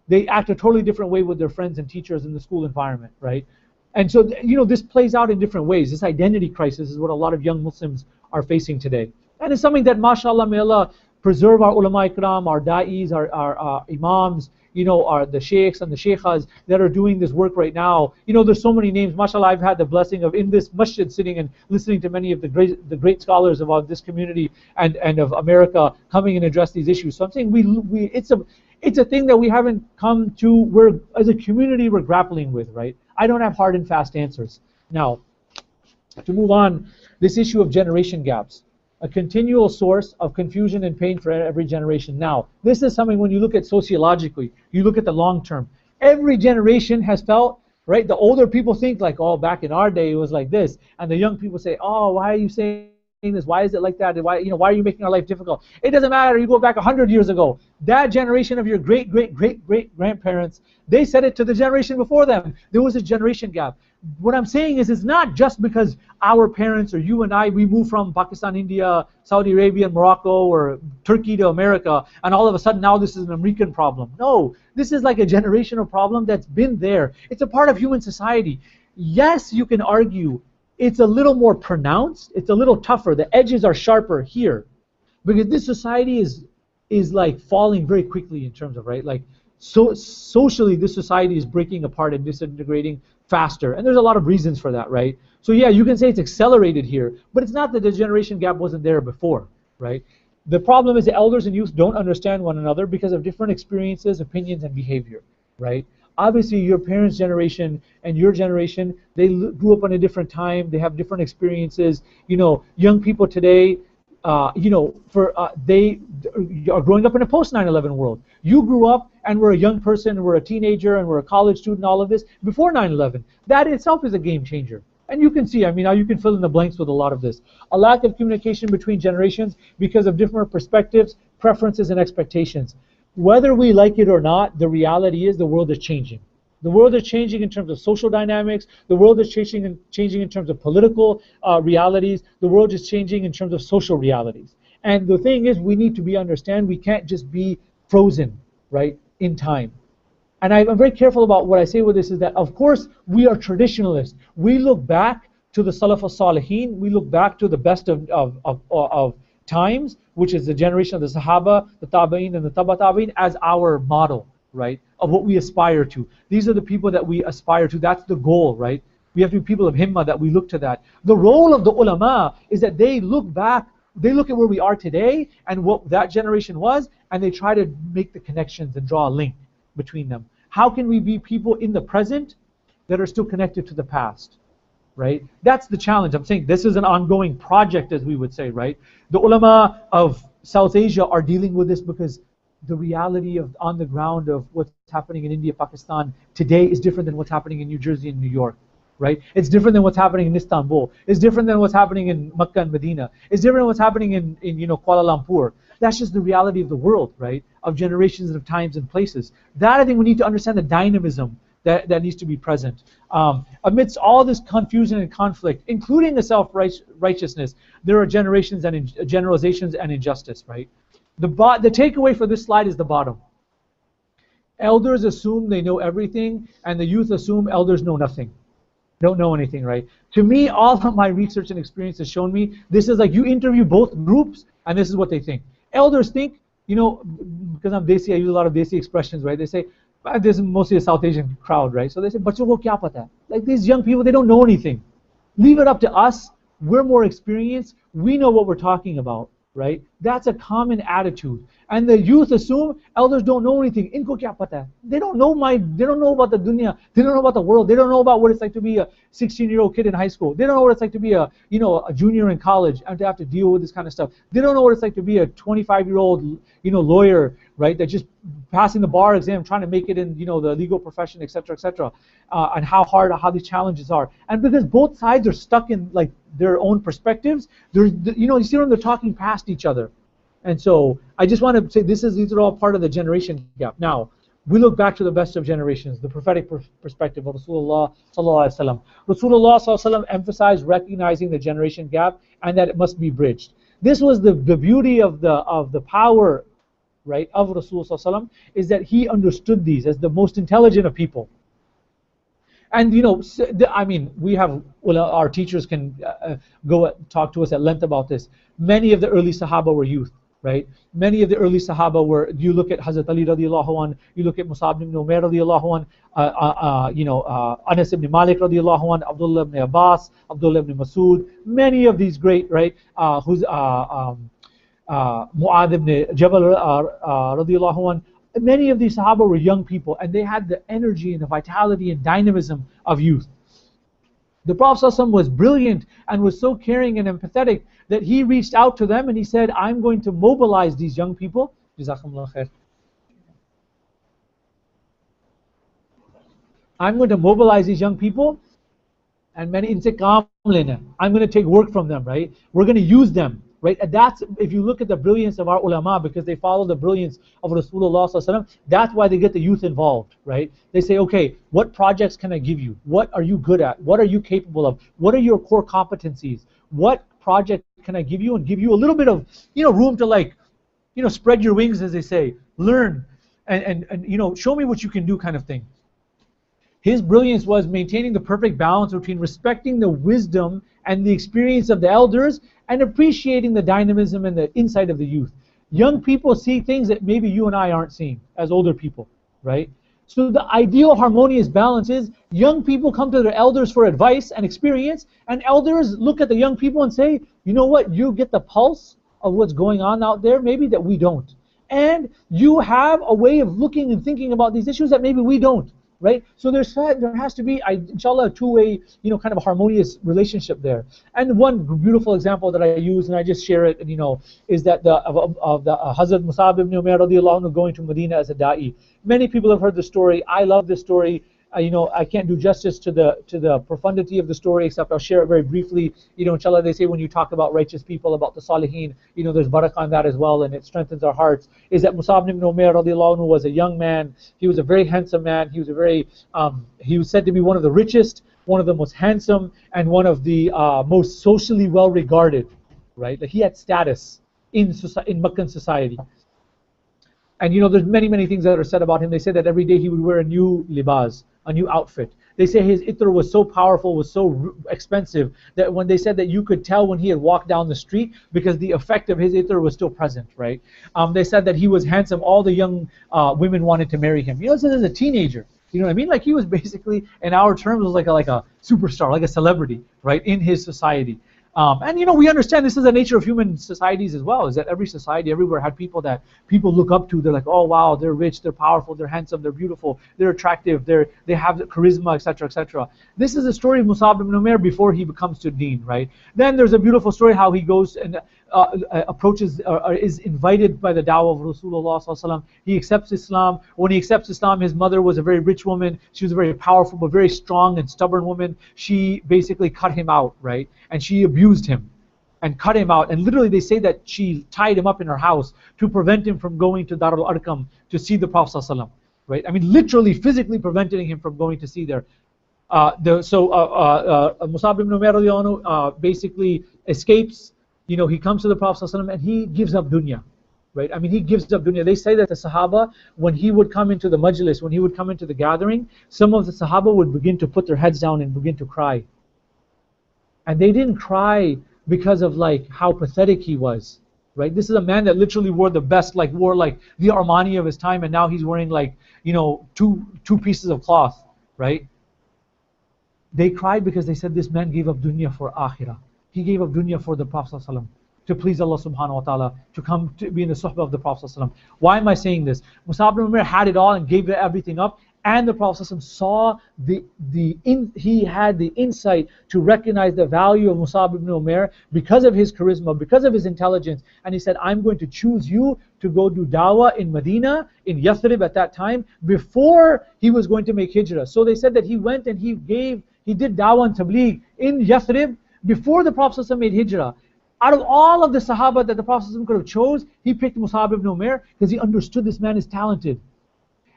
They act a totally different way with their friends and teachers in the school environment, right? And so, this plays out in different ways. This identity crisis is what a lot of young Muslims are facing today. And it's something that, mashallah, may Allah preserve our ulama ikram, our da'is, our imams, the sheikhs and the sheikhas that are doing this work right now. There's so many names. Mashallah, I've had the blessing of in this masjid sitting and listening to many of the great scholars of this community and of America coming and address these issues. So I'm saying it's a thing that we haven't come to, as a community, we're grappling with, right? I don't have hard and fast answers. Now, to move on, this issue of generation gaps, a continual source of confusion and pain for every generation. Now, this is something when you look at sociologically, you look at the long term. Every generation has felt, right? The older people think like, oh, back in our day it was like this, and the young people say, oh, why are you saying this? Why is it like that? Why are you making our life difficult? It doesn't matter. You go back 100 years ago. That generation of your great grandparents, they said it to the generation before them. There was a generation gap. What I'm saying is, it's not just because our parents or you and I, we moved from Pakistan, India, Saudi Arabia, Morocco, or Turkey to America, and all of a sudden now this is an American problem. No, this is like a generational problem that's been there. It's a part of human society. Yes, you can argue it's a little more pronounced, it's a little tougher, the edges are sharper here, because this society is like falling very quickly in terms of, right, like socially this society is breaking apart and disintegrating faster, and there's a lot of reasons for that, right? So yeah, you can say it's accelerated here, but it's not that the generation gap wasn't there before, right? The problem is the elders and youth don't understand one another because of different experiences, opinions, and behavior, right? Obviously, your parents' generation and your generation, they grew up in a different time. They have different experiences. Young people today, they are growing up in a post 9/11 world. You grew up and were a young person, were a teenager, and were a college student, all of this before 9/11. That itself is a game changer. And you can see, now you can fill in the blanks with a lot of this. A lack of communication between generations because of different perspectives, preferences, and expectations. Whether we like it or not, the reality is the world is changing. The world is changing in terms of social dynamics. The world is changing in terms of political realities. The world is changing in terms of social realities. And the thing is, we need to understand we can't just be frozen, right, in time. And I'm very careful about what I say with this is that, of course, we are traditionalists. We look back to the Salaf al-Salihin. We look back to the best of times, which is the generation of the Sahaba, the Tabi'in, and the Taba Tabi'in, as our model, right, of what we aspire to. These are the people that we aspire to. That's the goal, right? We have to be people of himmah, that we look to that. The role of the ulama is that they look back, they look at where we are today and what that generation was, and they try to make the connections and draw a link between them. How can we be people in the present that are still connected to the past? Right? That's the challenge. I'm saying this is an ongoing project, as we would say, right? The ulama of South Asia are dealing with this because the reality of on the ground of what's happening in India, Pakistan today is different than what's happening in New Jersey and New York, right? It's different than what's happening in Istanbul. It's different than what's happening in Makkah and Medina. It's different than what's happening in Kuala Lumpur. That's just the reality of the world, right? Of generations and of times and places. That, I think we need to understand the dynamism that needs to be present. Amidst all this confusion and conflict, including the self-righteousness, there are generations and generalizations and injustice, right? The takeaway for this slide is the bottom. Elders assume they know everything, and the youth assume elders know nothing. Don't know anything, right? To me, all of my research and experience has shown me, this is like you interview both groups, and this is what they think. Elders think, because I'm Desi, I use a lot of Desi expressions, right? They say, this is mostly a South Asian crowd, right? So they say, "Bachon ko kya pata?" Like these young people, they don't know anything. Leave it up to us. We're more experienced. We know what we're talking about, right? That's a common attitude. And the youth assume elders don't know anything. Inko kya pata hai? They don't know about the dunya. They don't know about the world. They don't know about what it's like to be a 16-year-old kid in high school. They don't know what it's like to be a junior in college and to have to deal with this kind of stuff. They don't know what it's like to be a 25-year-old, lawyer, right? That's just passing the bar exam, trying to make it in, the legal profession, etc., etc. And how these challenges are. And because both sides are stuck in like their own perspectives, you see them, they're talking past each other. And so I just want to say these are all part of the generation gap. Now, we look back to the best of generations, the prophetic perspective of Rasulullah sallallahu alaihi wasallam. Rasulullah sallallahu alaihi wasallam emphasized recognizing the generation gap and that it must be bridged. This was the beauty of the power, right, of Rasulullah sallallahu alaihi wasallam, is that he understood these as the most intelligent of people. And I mean, we have, well, our teachers can go talk to us at length about this. Many of the early Sahaba were youth, right? Many of the early Sahaba were, you look at Hazrat Ali radiallahu anh, you look at Musab ibn Umair radiallahu anh, Anas ibn Malik radiallahu anh, Abdullah ibn Abbas, Abdullah ibn Masud, many of these great, right? Mu'adh ibn Jabal radiallahu anh. Many of these Sahaba were young people, and they had the energy and the vitality and dynamism of youth. The Prophet ﷺ was brilliant and was so caring and empathetic that he reached out to them and he said, I'm going to mobilize these young people. I'm going to mobilize these young people, and many intiqam lena. I'm going to take work from them, right? We're going to use them. Right, and that's, if you look at the brilliance of our ulama, because they follow the brilliance of Rasulullah sallallahu alaihi wasallam, that's why they get the youth involved, right? They say, okay, what projects can I give you? What are you good at? What are you capable of? What are your core competencies? What project can I give you, and give you a little bit of, room to spread your wings, as they say, learn, and show me what you can do, kind of thing. His brilliance was maintaining the perfect balance between respecting the wisdom and the experience of the elders and appreciating the dynamism and the insight of the youth. Young people see things that maybe you and I aren't seeing as older people, right? So the ideal harmonious balance is young people come to their elders for advice and experience, and elders look at the young people and say, you know what, you get the pulse of what's going on out there, maybe that we don't. And you have a way of looking and thinking about these issues that maybe we don't. Right, so there has to be, inshallah, a two-way, kind of harmonious relationship there. And one beautiful example that I use, and I just share it, is that of the Hazrat Musab ibn Umair radiallahu anhu going to Medina as a da'i. Many people have heard the story. I love this story. I can't do justice to the profundity of the story, except I'll share it very briefly. Inshallah, they say when you talk about righteous people, about the salihin, there's barakah in that as well, and it strengthens our hearts. Is that Musab ibn Umair radiallahu anhu was a young man. He was a very handsome man. He was he was said to be one of the richest, one of the most handsome, and one of the most socially well regarded. Right, like he had status in Meccan society. And there's many things that are said about him. They say that every day he would wear a new libas, a new outfit. They say his itr was so powerful, was so expensive, that when they said that you could tell when he had walked down the street because the effect of his itr was still present, right? They said that he was handsome. All the young women wanted to marry him. This is as a teenager. You know what I mean? Like he was basically, in our terms, was like a superstar, like a celebrity, right, in his society. And we understand this is the nature of human societies as well, is that every society everywhere had people that people look up to. They're like, oh wow, they're rich, they're powerful, they're handsome, they're beautiful, they're attractive, they have charisma, etc., etc. This is the story of Musab ibn Umair before he becomes to deen, right? Then there's a beautiful story how he goes and approaches or is invited by the dawah of Rasulullah sallallahu alaihi wasallam. He accepts Islam. When he accepts Islam, his mother was a very rich woman. She was a very powerful but very strong and stubborn woman. She basically cut him out, right? And she abused him and cut him out. And literally they say that she tied him up in her house to prevent him from going to Darul-Arqam to see the Prophet sallallahu alaihi wasallam, right? I mean, literally, physically preventing him from going to see there. Musab ibn Umair basically escapes. He comes to the Prophet ﷺ and he gives up dunya, right? I mean, he gives up dunya. They say that the Sahaba, when he would come into the majlis, when he would come into the gathering, some of the Sahaba would begin to put their heads down and begin to cry. And they didn't cry because of how pathetic he was, right? This is a man that literally wore the best, wore the Armani of his time, and now he's wearing two pieces of cloth, right? They cried because they said this man gave up dunya for akhirah. He gave up dunya for the Prophet ﷺ, to please Allah subhanahu wa ta'ala, to come to be in the suhbah of the Prophet ﷺ. Why am I saying this? Musab ibn Umair had it all and gave everything up, and the Prophet ﷺ saw he had the insight to recognize the value of Musab ibn Umair because of his charisma, because of his intelligence, and he said, I'm going to choose you to go do dawah in Medina, in Yathrib at that time, before he was going to make hijrah. So they said that he went and he did dawah and tabligh in Yathrib before the Prophet ﷺ made hijrah. Out of all of the Sahaba that the Prophet ﷺ could have chose, he picked Musab ibn Umair because he understood this man is talented.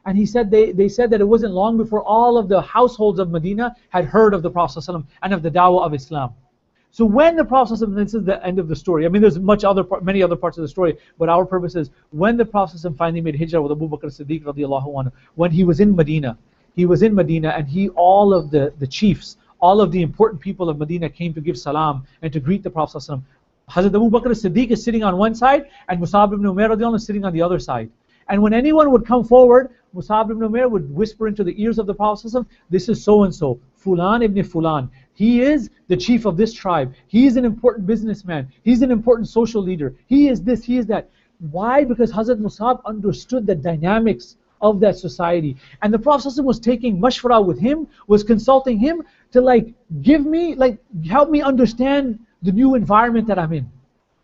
And he said they said that it wasn't long before all of the households of Medina had heard of the Prophet ﷺ and of the dawah of Islam. So when the Prophet ﷺ, this is the end of the story. I mean, there's many other parts of the story, but our purpose is when the Prophet ﷺ finally made hijrah with Abu Bakr as-Siddiq radiallahu anhu, when he was in Medina, and all of the chiefs, all of the important people of Medina came to give salam and to greet the Prophet ﷺ. Hazrat Abu Bakr as-Siddiq is sitting on one side, and Musab ibn Umair radiallahu anhu is sitting on the other side. And when anyone would come forward, Musab ibn Umair would whisper into the ears of the Prophet ﷺ, this is so-and-so, Fulan ibn Fulan. He is the chief of this tribe. He is an important businessman. He's an important social leader. He is this, he is that. Why? Because Hazrat Musab understood the dynamics of that society. And the Prophet ﷺ was taking mashwara with him, was consulting him to help me understand the new environment that I'm in.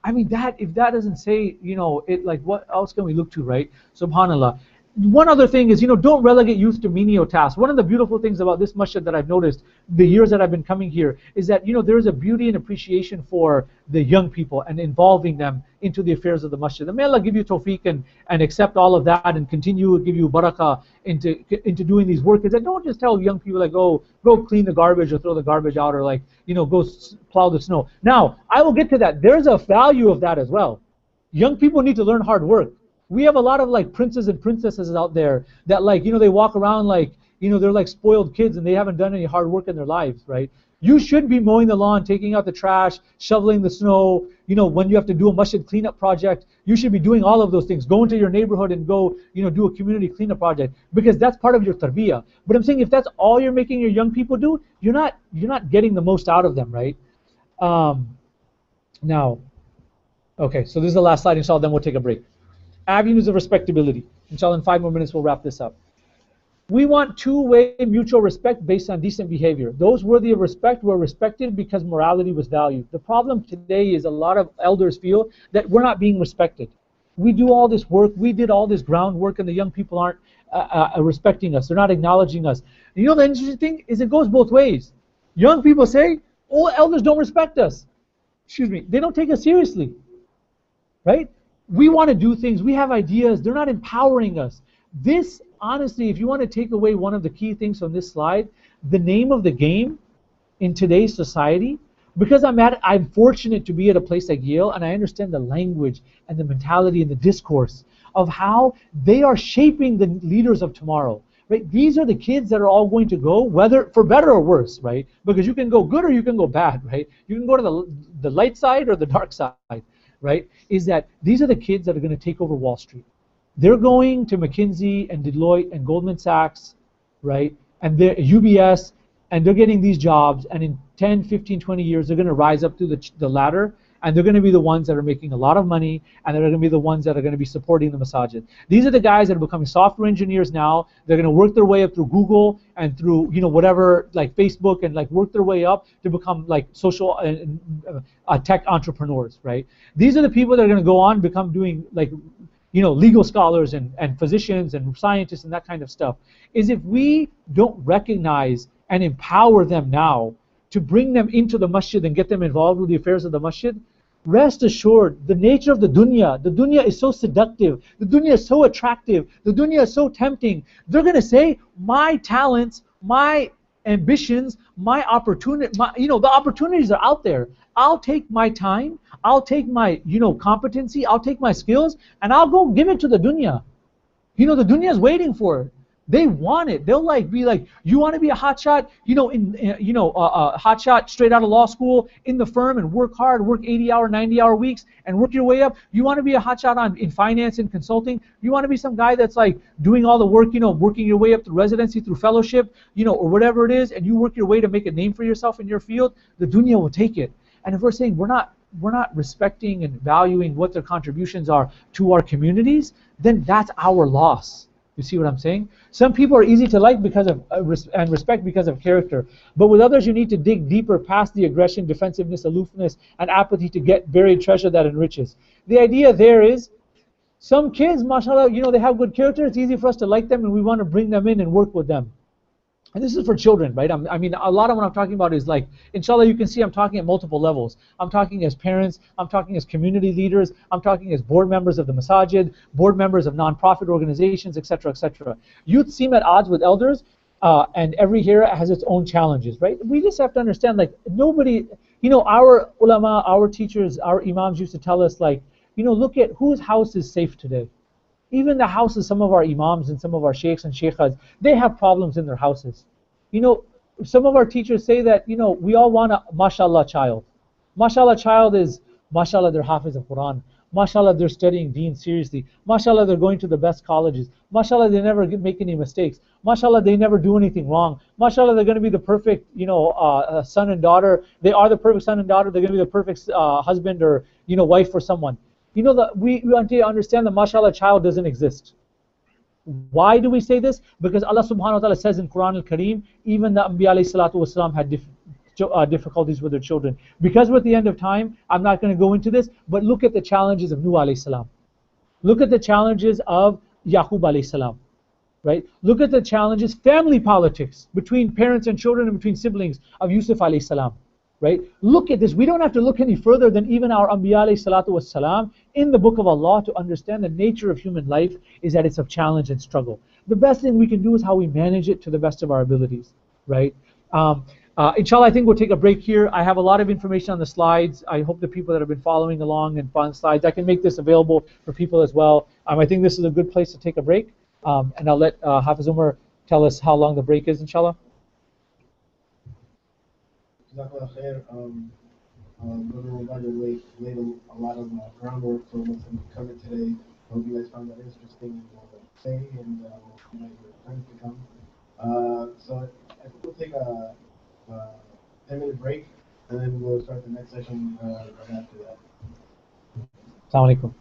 I mean, if that doesn't say, what else can we look to, right? SubhanAllah. One other thing is, don't relegate youth to menial tasks. One of the beautiful things about this masjid that I've noticed, the years that I've been coming here, is that, there is a beauty and appreciation for the young people and involving them into the affairs of the masjid. And may Allah give you tawfiq and accept all of that and continue to give you barakah into doing these work. And don't just tell young people, go clean the garbage or throw the garbage out, or go plow the snow. Now, I will get to that. There's a value of that as well. Young people need to learn hard work. We have a lot of princes and princesses out there that they walk around they're like spoiled kids and they haven't done any hard work in their lives, right? You should be mowing the lawn, taking out the trash, shoveling the snow. When you have to do a masjid cleanup project, you should be doing all of those things. Go into your neighborhood and go, do a community cleanup project, because that's part of your tarbiyah. But I'm saying if that's all you're making your young people do, you're not getting the most out of them, right? Now, okay, so this is the last slide, inshallah, then we'll take a break. Avenues of respectability. Inshallah, in 5 more minutes we'll wrap this up. We want two-way mutual respect based on decent behavior. Those worthy of respect were respected because morality was valued. The problem today is a lot of elders feel that we're not being respected. We do all this work, we did all this groundwork, and the young people aren't respecting us. They're not acknowledging us. The interesting thing is it goes both ways. Young people say, oh, elders don't respect us. Excuse me, they don't take us seriously. Right? We want to do things, we have ideas, they're not empowering us. This, honestly, if you want to take away one of the key things from this slide, the name of the game in today's society, because I'm fortunate to be at a place like Yale, and I understand the language and the mentality and the discourse of how they are shaping the leaders of tomorrow. Right? These are the kids that are all going to go, whether for better or worse, right? Because you can go good or you can go bad, right? You can go to the light side or the dark side. Right, is that these are the kids that are going to take over Wall Street. They're going to McKinsey and Deloitte and Goldman Sachs, right, and they're UBS, and they're getting these jobs, and in 10, 15, 20 years, they're going to rise up through the ladder, and they're going to be the ones that are making a lot of money, and they're going to be the ones that are going to be supporting the masajid. These are the guys that are becoming software engineers now. They're going to work their way up through Google and through whatever, like Facebook, and work their way up to become social tech entrepreneurs, right? These are the people that are going to go on become doing legal scholars and physicians and scientists and that kind of stuff. Is if we don't recognize and empower them now to bring them into the masjid and get them involved with the affairs of the masjid, rest assured, the nature of the dunya is so seductive, the dunya is so attractive, the dunya is so tempting. They're going to say, my talents, my ambitions, my opportunity, the opportunities are out there. I'll take my time, I'll take my, competency, I'll take my skills, and I'll go give it to the dunya. The dunya is waiting for it. They want it. They'll be like, you want to be a hotshot, a hotshot straight out of law school in the firm and work hard, work 80-hour, 90-hour weeks and work your way up. You want to be a hotshot in finance and consulting. You want to be some guy that's doing all the work, working your way up through residency, through fellowship, or whatever it is, and you work your way to make a name for yourself in your field. The dunya will take it. And if we're saying we're not respecting and valuing what their contributions are to our communities, then that's our loss. You see what I'm saying? Some people are easy to like because of and respect because of character. But with others, you need to dig deeper past the aggression, defensiveness, aloofness, and apathy to get buried treasure that enriches. The idea there is, some kids, mashallah, they have good character. It's easy for us to like them, and we want to bring them in and work with them. And this is for children, right? I mean, a lot of what I'm talking about is like, inshallah, you can see I'm talking at multiple levels. I'm talking as parents, I'm talking as community leaders, I'm talking as board members of the masajid, board members of non-profit organizations, etc., etc. Youth seem at odds with elders, and every era has its own challenges, right? We just have to understand, like, nobody, our ulama, our teachers, our imams used to tell us, like, look at whose house is safe today. Even the houses, some of our imams and some of our sheikhs and sheikhas, they have problems in their houses. Some of our teachers say that, we all want a mashallah child. Mashallah child is, mashallah, they're hafiz of Quran. Mashallah, they're studying deen seriously. Mashallah, they're going to the best colleges. Mashallah, they never make any mistakes. Mashallah, they never do anything wrong. Mashallah, they're going to be the perfect, son and daughter. They are the perfect son and daughter. They're going to be the perfect husband or, wife for someone. That we understand the mashallah child doesn't exist. Why do we say this? Because Allah subhanahu wa ta'ala says in Quran al-Kareem, even the Anbiya alayhi salatu wasalam had difficulties with their children. Because we're at the end of time, I'm not going to go into this, but look at the challenges of Nuh alayhi salam. Look at the challenges of Yaqub alayhi salam. Right? Look at the challenges, family politics, between parents and children and between siblings of Yusuf alayhi salam. Right? Look at this. We don't have to look any further than even our Anbiya alayhi salatu wassalam in the book of Allah to understand the nature of human life is that it's of challenge and struggle. The best thing we can do is how we manage it to the best of our abilities. Right? Inshallah, I think we'll take a break here. I have a lot of information on the slides. I hope the people that have been following along and following slides, I can make this available for people as well. I think this is a good place to take a break. And I'll let Hafiz Umar tell us how long the break is, inshallah. Jazakallah khair. Brother Robadio laid a lot of groundwork for what's coming today. I hope you guys found that interesting to say and invite your friends to come. So I think we'll take a 10-minute break and then we'll start the next session right after that. Assalamu alaikum.